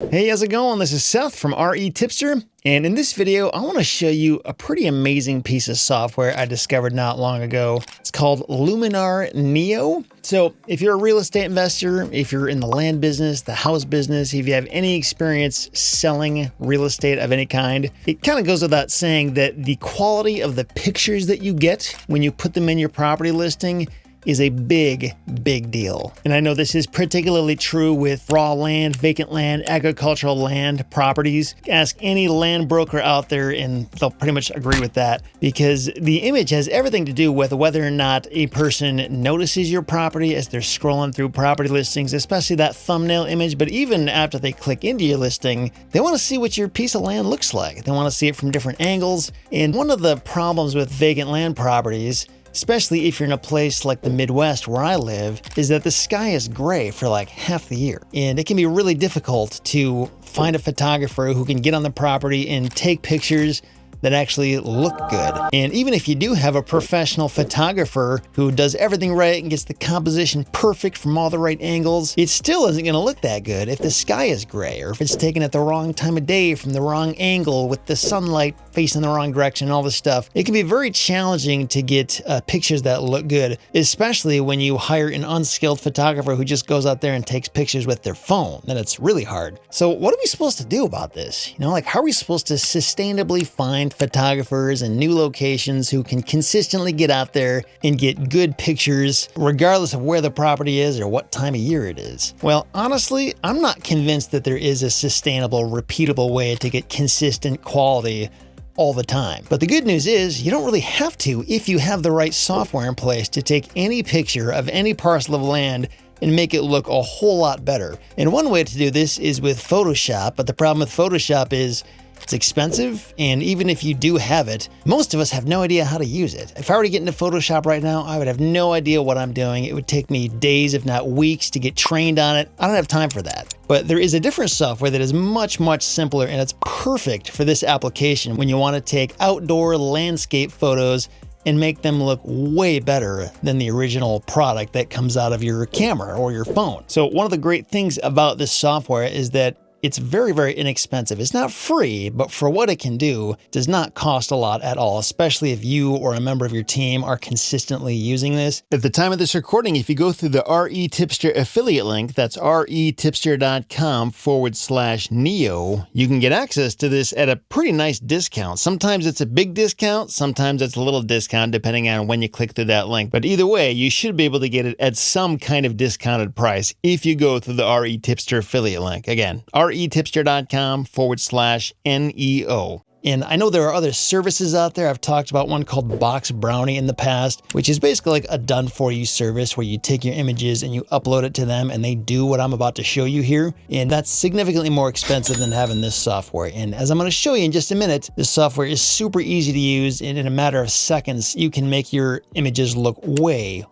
Hey, how's it going? This is Seth from Retipster, and in this video, I want to show you a pretty amazing piece of software I discovered not long ago. It's called Luminar Neo. So if you're a real estate investor, if you're in the land business, the house business, if you have any experience selling real estate of any kind, it kind of goes without saying that the quality of the pictures that you get when you put them in your property listing is a big deal. And I know this is particularly true with raw land, vacant land, agricultural land properties. Ask any land broker out there and they'll pretty much agree with that, because the image has everything to do with whether or not a person notices your property as they're scrolling through property listings, especially that thumbnail image. But even after they click into your listing, they want to see what your piece of land looks like. They want to see it from different angles. And one of the problems with vacant land properties, especially if you're in a place like the Midwest where I live, is that the sky is gray for like half the year. And it can be really difficult to find a photographer who can get on the property and take pictures that actually look good. And even if you do have a professional photographer who does everything right and gets the composition perfect from all the right angles, it still isn't gonna look that good if the sky is gray, or if it's taken at the wrong time of day from the wrong angle with the sunlight facing the wrong direction and all this stuff. It can be very challenging to get pictures that look good, especially when you hire an unskilled photographer who just goes out there and takes pictures with their phone. Then it's really hard. So what are we supposed to do about this? You know, like, how are we supposed to sustainably find photographers and new locations who can consistently get out there and get good pictures regardless of where the property is or what time of year it is? Well, honestly, I'm not convinced that there is a sustainable, repeatable way to get consistent quality all the time. But the good news is you don't really have to if you have the right software in place to take any picture of any parcel of land and make it look a whole lot better. And one way to do this is with Photoshop, but the problem with Photoshop is it's expensive, and even if you do have it, most of us have no idea how to use it. If I were to get into Photoshop right now, I would have no idea what I'm doing. It would take me days, if not weeks, to get trained on it. I don't have time for that. But there is a different software that is much simpler, and it's perfect for this application when you want to take outdoor landscape photos and make them look way better than the original product that comes out of your camera or your phone. So one of the great things about this software is that it's very inexpensive. It's not free, but for what it can do, it does not cost a lot at all, especially if you or a member of your team are consistently using this. At the time of this recording, if you go through the Retipster affiliate link, that's retipster.com/Neo, you can get access to this at a pretty nice discount. Sometimes it's a big discount, sometimes it's a little discount depending on when you click through that link. But either way, you should be able to get it at some kind of discounted price if you go through the Retipster affiliate link. Again, retipster.com/NEO. And I know there are other services out there. I've talked about one called Box Brownie in the past, which is basically like a done-for-you service where you take your images and you upload it to them and they do what I'm about to show you here. And that's significantly more expensive than having this software. And as I'm going to show you in just a minute, this software is super easy to use, and in a matter of seconds, you can make your images look way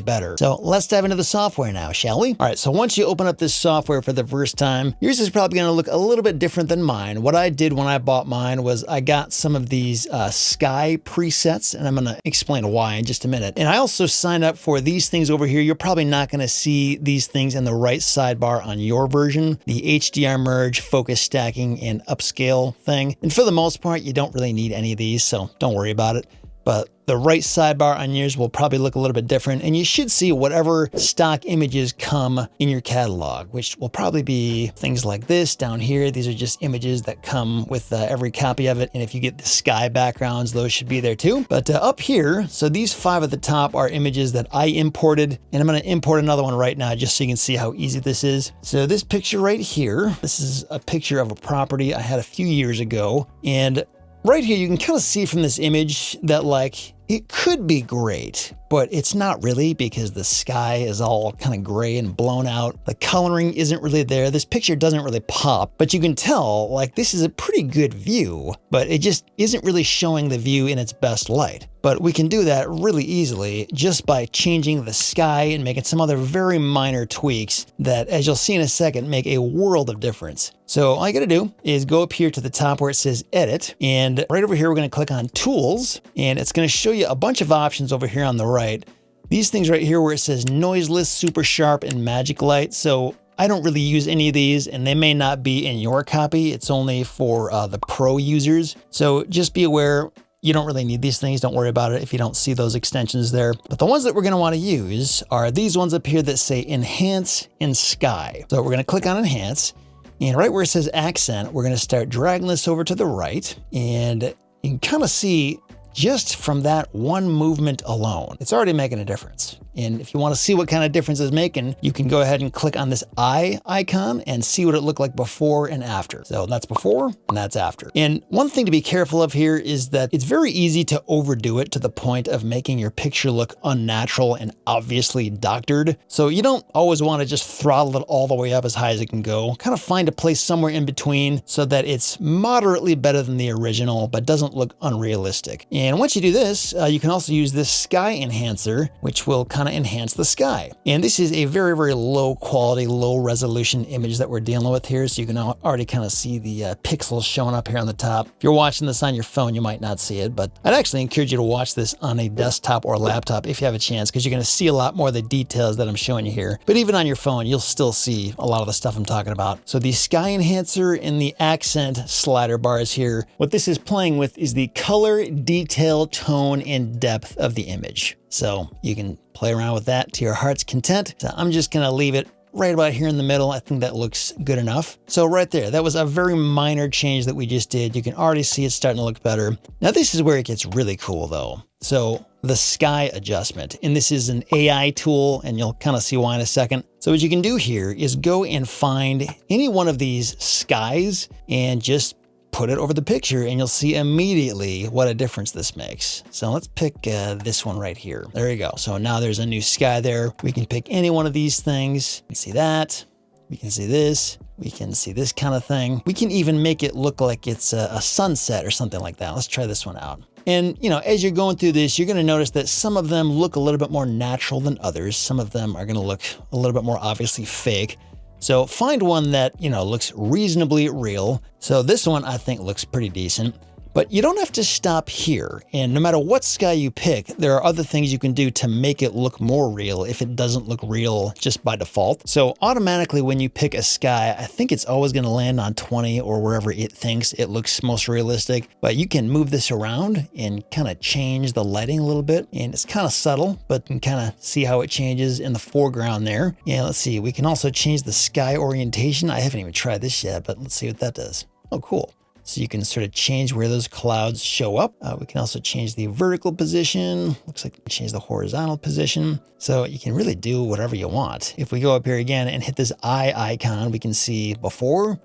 better. So let's dive into the software now, shall we? All right, so once you open up this software for the first time, yours is probably going to look a little bit different than mine. What I did when I bought mine was I got some of these sky presets, and I'm going to explain why in just a minute. And I also signed up for these things over here. You're probably not going to see these things in the right sidebar on your version, the HDR merge, focus stacking, and upscale thing. And for the most part, you don't really need any of these, so don't worry about it. But the right sidebar on yours will probably look a little bit different, and you should see whatever stock images come in your catalog, which will probably be things like this down here. These are just images that come with every copy of it, and if you get the sky backgrounds, those should be there too. But up here, so these 5 at the top are images that I imported, and I'm going to import another one right now just so you can see how easy this is. So this picture right here, this is a picture of a property I had a few years ago, and right here, you can kind of see from this image that, like, it could be great, but it's not really, because the sky is all kind of gray and blown out. The coloring isn't really there. This picture doesn't really pop, but you can tell, like, this is a pretty good view, but it just isn't really showing the view in its best light. But we can do that really easily just by changing the sky and making some other very minor tweaks that, as you'll see in a second, make a world of difference. So all you gotta do is go up here to the top where it says Edit, and right over here we're gonna click on Tools, and it's gonna show you a bunch of options over here on the right. These things right here where it says Noiseless, Super Sharp, and Magic Light. So I don't really use any of these, and they may not be in your copy. It's only for the pro users. So just be aware, you don't really need these things. Don't worry about it if you don't see those extensions there. But the ones that we're going to want to use are these ones up here that say Enhance and Sky. So we're going to click on Enhance, and right where it says Accent, we're going to start dragging this over to the right, and you can kind of see just from that one movement alone, it's already making a difference. And if you want to see what kind of difference it's making, you can go ahead and click on this eye icon and see what it looked like before and after. So that's before and that's after. And one thing to be careful of here is that it's very easy to overdo it to the point of making your picture look unnatural and obviously doctored. So you don't always want to just throttle it all the way up as high as it can go. Kind of find a place somewhere in between so that it's moderately better than the original, but doesn't look unrealistic. And once you do this, you can also use this sky enhancer, which will kind of enhance the sky. And this is a very, very low quality, low resolution image that we're dealing with here. So you can already kind of see the pixels showing up here on the top. If you're watching this on your phone, you might not see it, but I'd actually encourage you to watch this on a desktop or laptop if you have a chance, because you're going to see a lot more of the details that I'm showing you here. But even on your phone, you'll still see a lot of the stuff I'm talking about. So the sky enhancer and the accent slider bars here, what this is playing with is the color, detail, tone, and depth of the image. So you can play around with that to your heart's content. So I'm just going to leave it right about here in the middle. I think that looks good enough. So right there, that was a very minor change that we just did. You can already see it starting to look better. Now this is where it gets really cool though. So the sky adjustment, and this is an AI tool, and you'll kind of see why in a second. So what you can do here is go and find any one of these skies and just put it over the picture, and you'll see immediately what a difference this makes. So let's pick this one right here. There you go. So now there's a new sky there. We can pick any one of these things. You can see that. We can see this. We can see this kind of thing. We can even make it look like it's a sunset or something like that. Let's try this one out. And, you know, as you're going through this, you're going to notice that some of them look a little bit more natural than others. Some of them are going to look a little bit more obviously fake. So find one that, you know, looks reasonably real. So this one I think looks pretty decent. But you don't have to stop here. And no matter what sky you pick, there are other things you can do to make it look more real if it doesn't look real just by default. So automatically when you pick a sky, I think it's always going to land on 20 or wherever it thinks it looks most realistic. But you can move this around and kind of change the lighting a little bit. And it's kind of subtle, but you can kind of see how it changes in the foreground there. And let's see, we can also change the sky orientation. I haven't even tried this yet, but let's see what that does. Oh, cool. So you can sort of change where those clouds show up. We can also change the vertical position. Looks like we can change the horizontal position. So you can really do whatever you want. If we go up here again and hit this eye icon, we can see before,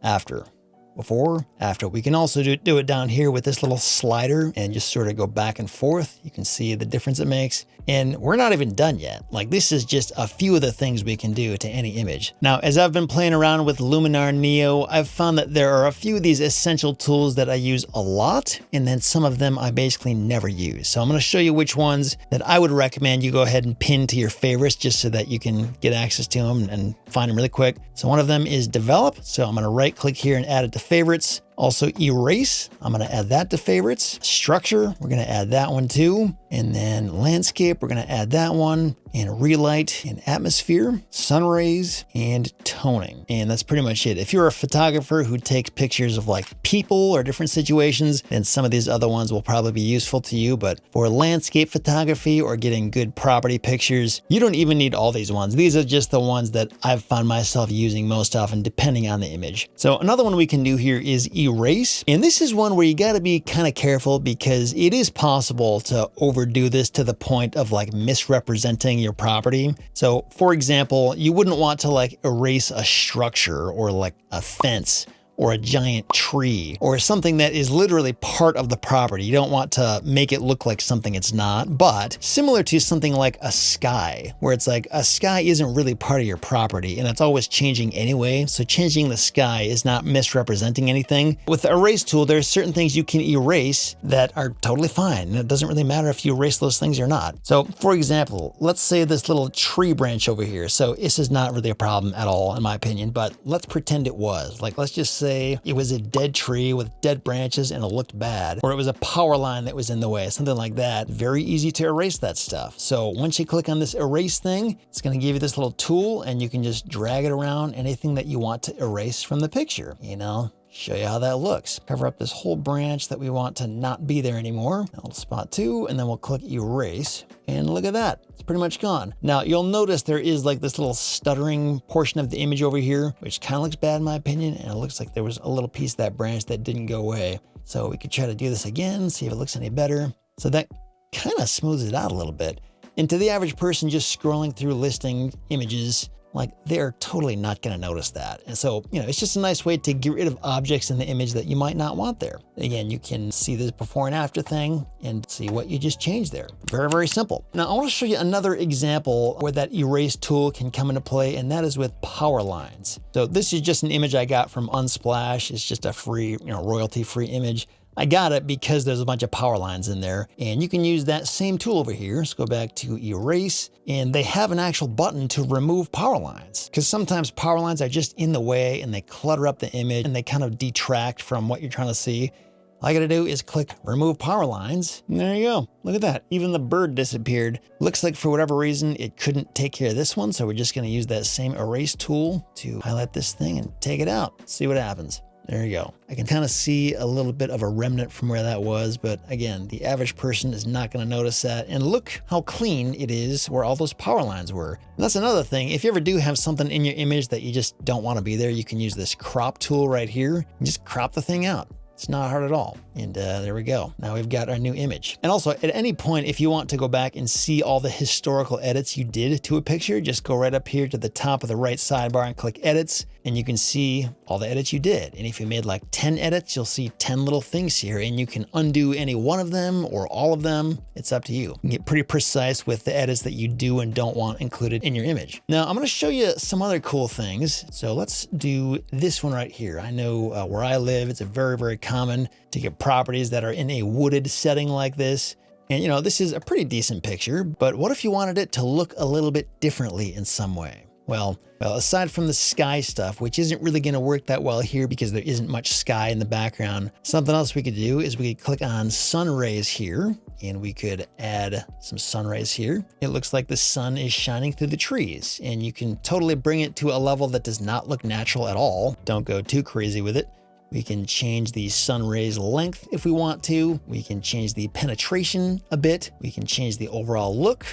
after. Before, after. We can also do it down here with this little slider and just sort of go back and forth. You can see the difference it makes. And we're not even done yet. Like, this is just a few of the things we can do to any image. Now, as I've been playing around with Luminar Neo, I've found that there are a few of these essential tools that I use a lot, and then some of them I basically never use. So I'm going to show you which ones that I would recommend you go ahead and pin to your favorites just so that you can get access to them and find them really quick. So one of them is Develop. So I'm going to right click here and add it to favorites. Also Erase, I'm going to add that to favorites. Structure, we're going to add that one too. And then Landscape, we're going to add that one. And Relight and Atmosphere, Sun Rays, and Toning. And that's pretty much it. If you're a photographer who takes pictures of like people or different situations, then some of these other ones will probably be useful to you. But for landscape photography or getting good property pictures, you don't even need all these ones. These are just the ones that I've found myself using most often depending on the image. So another one we can do here is Erase. And this is one where you got to be kind of careful because it is possible to overdo this to the point of like misrepresenting your property. So for example, you wouldn't want to like erase a structure or like a fence or a giant tree or something that is literally part of the property. You don't want to make it look like something it's not, but similar to something like a sky, where it's like a sky isn't really part of your property and it's always changing anyway. So changing the sky is not misrepresenting anything. With the erase tool, there's certain things you can erase that are totally fine. And it doesn't really matter if you erase those things or not. So for example, let's say this little tree branch over here. So this is not really a problem at all in my opinion, but let's pretend it was. Like, let's just say say it was a dead tree with dead branches and it looked bad, or it was a power line that was in the way, something like that. Very easy to erase that stuff. So once you click on this erase thing, it's going to give you this little tool and you can just drag it around anything that you want to erase from the picture, you know. Show you how that looks. Cover up this whole branch that we want to not be there anymore. I'll spot 2, and then we'll click erase. And look at that, it's pretty much gone. Now you'll notice there is like this little stuttering portion of the image over here, which kind of looks bad in my opinion. And it looks like there was a little piece of that branch that didn't go away. So we could try to do this again, see if it looks any better. So that kind of smooths it out a little bit. And to the average person just scrolling through listing images, like they're totally not going to notice that. And so, you know, it's just a nice way to get rid of objects in the image that you might not want there. Again, you can see this before and after thing and see what you just changed there. Very, very simple. Now I want to show you another example where that erase tool can come into play, and that is with power lines. So this is just an image I got from Unsplash. It's just a free, you know, royalty-free image. I got it because there's a bunch of power lines in there, and you can use that same tool over here. Let's go back to erase, and they have an actual button to remove power lines, because sometimes power lines are just in the way and they clutter up the image and they kind of detract from what you're trying to see. All I gotta do is click remove power lines, and there you go. Look at that, even the bird disappeared. Looks like for whatever reason it couldn't take care of this one, so we're just gonna use that same erase tool to highlight this thing and take it out. See what happens. There you go. I can kind of see a little bit of a remnant from where that was, but again, the average person is not going to notice that. And look how clean it is where all those power lines were. And that's another thing. If you ever do have something in your image that you just don't want to be there, you can use this crop tool right here and just crop the thing out. It's not hard at all. And there we go. Now we've got our new image. And also at any point, if you want to go back and see all the historical edits you did to a picture, just go right up here to the top of the right sidebar and click edits, and you can see all the edits you did. And if you made like 10 edits, you'll see 10 little things here, and you can undo any one of them or all of them. It's up to you. You can get pretty precise with the edits that you do and don't want included in your image. Now I'm gonna show you some other cool things. So let's do this one right here. I know where I live, it's a very, very common to get properties that are in a wooded setting like this. And you know, this is a pretty decent picture, but what if you wanted it to look a little bit differently in some way? Well, aside from the sky stuff, which isn't really going to work that well here because there isn't much sky in the background, something else we could do is we could click on sun rays here, and we could add some sun rays here. It looks like the sun is shining through the trees, and you can totally bring it to a level that does not look natural at all. Don't go too crazy with it. We can change the sun rays length if we want to. We can change the penetration a bit. We can change the overall look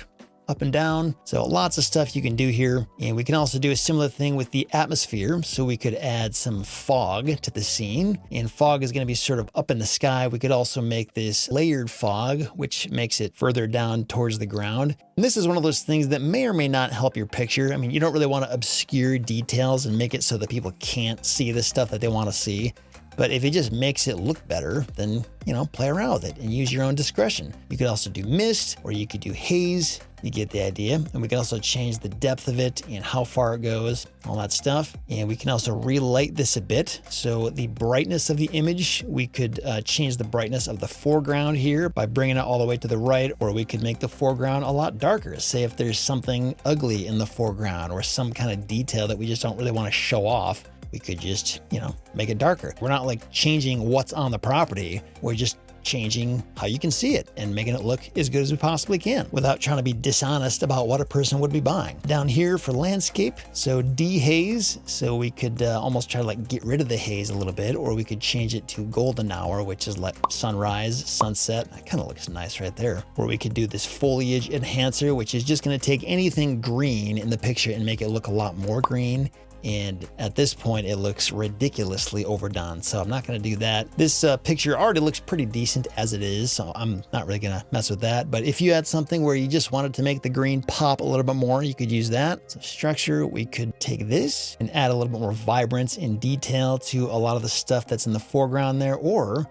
up and down. So lots of stuff you can do here. And we can also do a similar thing with the atmosphere. So we could add some fog to the scene, and fog is going to be sort of up in the sky. We could also make this layered fog, which makes it further down towards the ground. And this is one of those things that may or may not help your picture. I mean, you don't really want to obscure details and make it so that people can't see the stuff that they want to see. But if it just makes it look better, then, you know, play around with it and use your own discretion. You could also do mist, or you could do haze. You get the idea. And we can also change the depth of it and how far it goes, all that stuff. And we can also relight this a bit. So the brightness of the image, we could change the brightness of the foreground here by bringing it all the way to the right, or we could make the foreground a lot darker. Say if there's something ugly in the foreground or some kind of detail that we just don't really want to show off, we could just, you know, make it darker. We're not like changing what's on the property. We're just changing how you can see it and making it look as good as we possibly can without trying to be dishonest about what a person would be buying. Down here for landscape, so dehaze. So we could almost try to like get rid of the haze a little bit, or we could change it to golden hour, which is like sunrise, sunset. That kind of looks nice right there. Or we could do this foliage enhancer, which is just going to take anything green in the picture and make it look a lot more green. And at this point, it looks ridiculously overdone. So I'm not going to do that. This picture already looks pretty decent as it is, so I'm not really going to mess with that. But if you had something where you just wanted to make the green pop a little bit more, you could use that. So structure, we could take this and add a little bit more vibrance and detail to a lot of the stuff that's in the foreground there. Or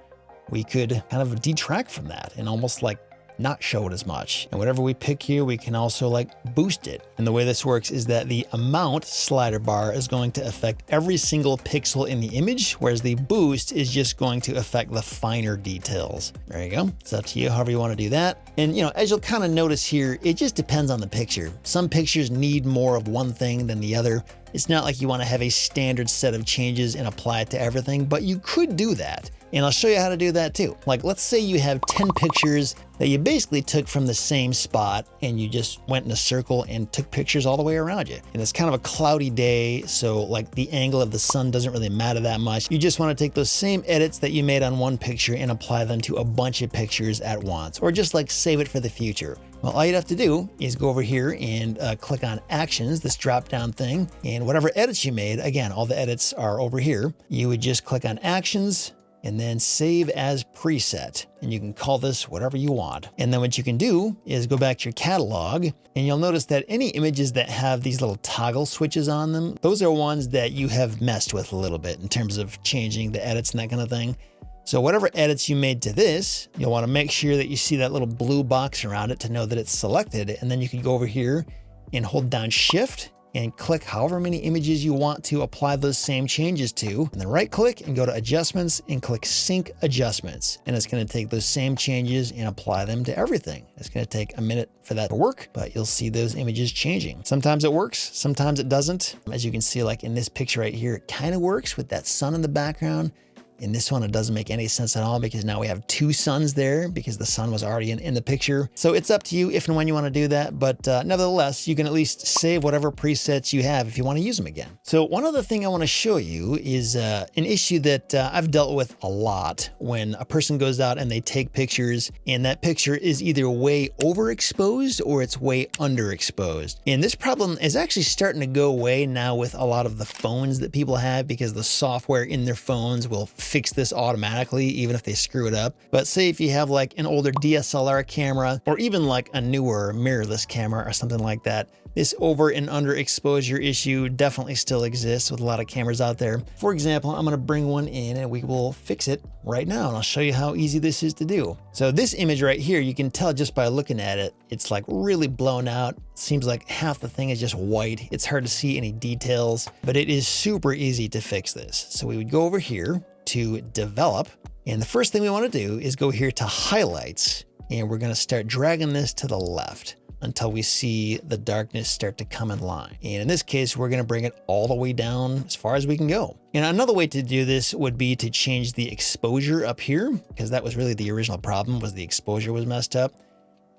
we could kind of detract from that and almost like not show it as much. And whatever we pick here, we can also like boost it. And the way this works is that the amount slider bar is going to affect every single pixel in the image, whereas the boost is just going to affect the finer details. There you go. It's up to you, however you want to do that. And you know, as you'll kind of notice here, it just depends on the picture. Some pictures need more of one thing than the other. It's not like you want to have a standard set of changes and apply it to everything, but you could do that. And I'll show you how to do that too. Like, let's say you have 10 pictures that you basically took from the same spot and you just went in a circle and took pictures all the way around you. And it's kind of a cloudy day, so like the angle of the sun doesn't really matter that much. You just want to take those same edits that you made on one picture and apply them to a bunch of pictures at once, or just like save it for the future. Well, all you'd have to do is go over here and click on Actions, this drop-down thing, and whatever edits you made, again, all the edits are over here. You would just click on Actions, and then Save as Preset. And you can call this whatever you want. And then what you can do is go back to your catalog, and you'll notice that any images that have these little toggle switches on them, those are ones that you have messed with a little bit in terms of changing the edits and that kind of thing. So whatever edits you made to this, you'll want to make sure that you see that little blue box around it to know that it's selected. And then you can go over here and hold down Shift and click however many images you want to apply those same changes to, and then right click and go to Adjustments and click Sync Adjustments. And it's going to take those same changes and apply them to everything. It's going to take a minute for that to work, but you'll see those images changing. Sometimes it works, sometimes it doesn't. As you can see, like in this picture right here, it kind of works with that sun in the background. In this one, it doesn't make any sense at all because now we have two suns there because the sun was already in the picture. So it's up to you if and when you want to do that. But nevertheless, you can at least save whatever presets you have if you want to use them again. So one other thing I want to show you is an issue that I've dealt with a lot when a person goes out and they take pictures and that picture is either way overexposed or it's way underexposed. And this problem is actually starting to go away now with a lot of the phones that people have because the software in their phones will fix this automatically, even if they screw it up. But say if you have like an older DSLR camera or even like a newer mirrorless camera or something like that, this over and under exposure issue definitely still exists with a lot of cameras out there. For example, I'm going to bring one in and we will fix it right now. And I'll show you how easy this is to do. So this image right here, you can tell just by looking at it, it's like really blown out. Seems like half the thing is just white. It's hard to see any details, but it is super easy to fix this. So we would go over here to Develop. And the first thing we want to do is go here to Highlights. And we're going to start dragging this to the left until we see the darkness start to come in line. And in this case, we're going to bring it all the way down as far as we can go. And another way to do this would be to change the exposure up here, because that was really the original problem, was the exposure was messed up.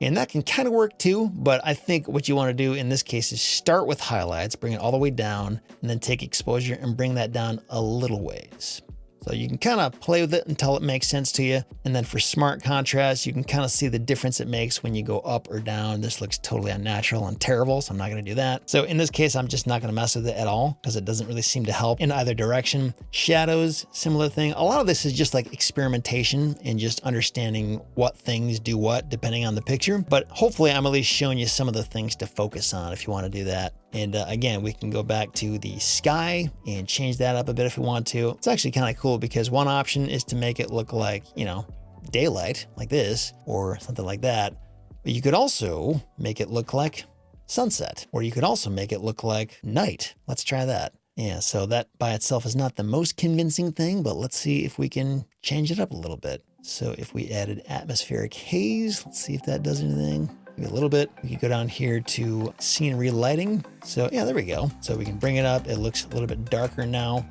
And that can kind of work too, but I think what you want to do in this case is start with highlights, bring it all the way down, and then take exposure and bring that down a little ways. So you can kind of play with it until it makes sense to you. And then for smart contrast, you can kind of see the difference it makes when you go up or down. This looks totally unnatural and terrible, so I'm not going to do that. So in this case, I'm just not going to mess with it at all because it doesn't really seem to help in either direction. Shadows, similar thing. A lot of this is just like experimentation and just understanding what things do what depending on the picture. But hopefully I'm at least showing you some of the things to focus on if you want to do that. And again, we can go back to the sky and change that up a bit if we want to. It's actually kind of cool because one option is to make it look like, you know, daylight like this or something like that. But you could also make it look like sunset, or you could also make it look like night. Let's try that. Yeah, so that by itself is not the most convincing thing, but let's see if we can change it up a little bit. So if we added atmospheric haze, let's see if that does anything. Maybe a little bit. We could go down here to scenery lighting. So yeah, there we go. So we can bring it up. It looks a little bit darker now.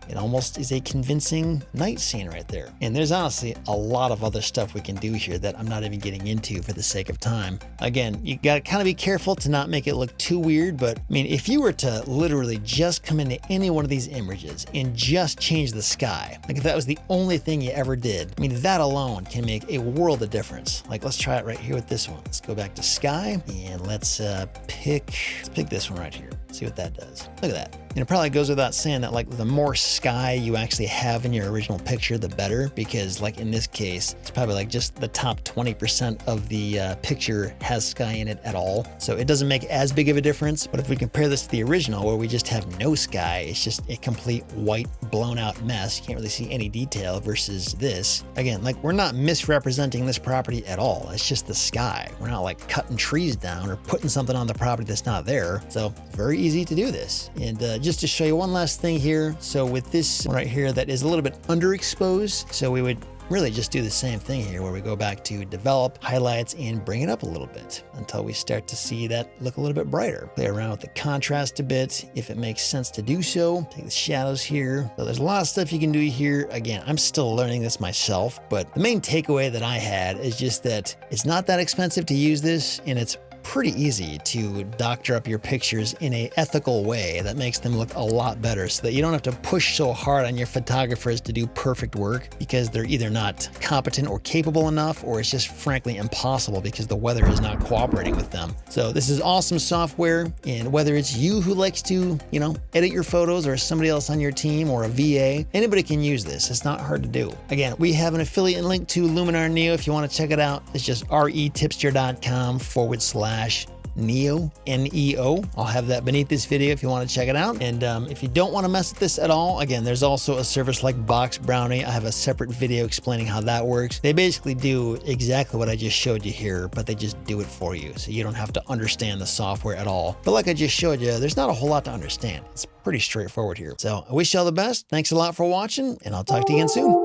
It almost is a convincing night scene right there. And there's honestly a lot of other stuff we can do here that I'm not even getting into for the sake of time. Again, you gotta kind of be careful to not make it look too weird, but I mean, if you were to literally just come into any one of these images and just change the sky, like if that was the only thing you ever did, I mean, that alone can make a world of difference. Like let's try it right here with this one. Let's go back to sky and let's pick this one right here. See what that does. Look at that. And it probably goes without saying that like the more sky you actually have in your original picture, the better, because like in this case, it's probably like just the top 20% of the picture has sky in it at all. So it doesn't make as big of a difference. But if we compare this to the original where we just have no sky, it's just a complete white blown out mess. You can't really see any detail versus this. Again, like we're not misrepresenting this property at all. It's just the sky. We're not like cutting trees down or putting something on the property that's not there. So it's very easy to do this. And just to show you one last thing here. So with this one right here that is a little bit underexposed, so we would really just do the same thing here where we go back to develop, highlights, and bring it up a little bit until we start to see that look a little bit brighter. Play around with the contrast a bit if it makes sense to do so. Take the shadows here. So there's a lot of stuff you can do here. Again, I'm still learning this myself, but the main takeaway that I had is just that it's not that expensive to use this, and it's pretty easy to doctor up your pictures in a ethical way that makes them look a lot better, so that you don't have to push so hard on your photographers to do perfect work because they're either not competent or capable enough, or it's just frankly impossible because the weather is not cooperating with them. So this is awesome software, and whether it's you who likes to, edit your photos, or somebody else on your team, or a VA, anybody can use this. It's not hard to do. Again, we have an affiliate link to Luminar Neo if you want to check it out. It's just retipster.com/Neo, N-E-O. I'll have that beneath this video if you want to check it out. And if you don't want to mess with this at all, again, there's also a service like Box Brownie. I have a separate video explaining how that works. They basically do exactly what I just showed you here, but they just do it for you, so you don't have to understand the software at all. But like I just showed you, there's not a whole lot to understand. It's pretty straightforward here. So I wish you all the best. Thanks a lot for watching, and I'll talk to you again soon.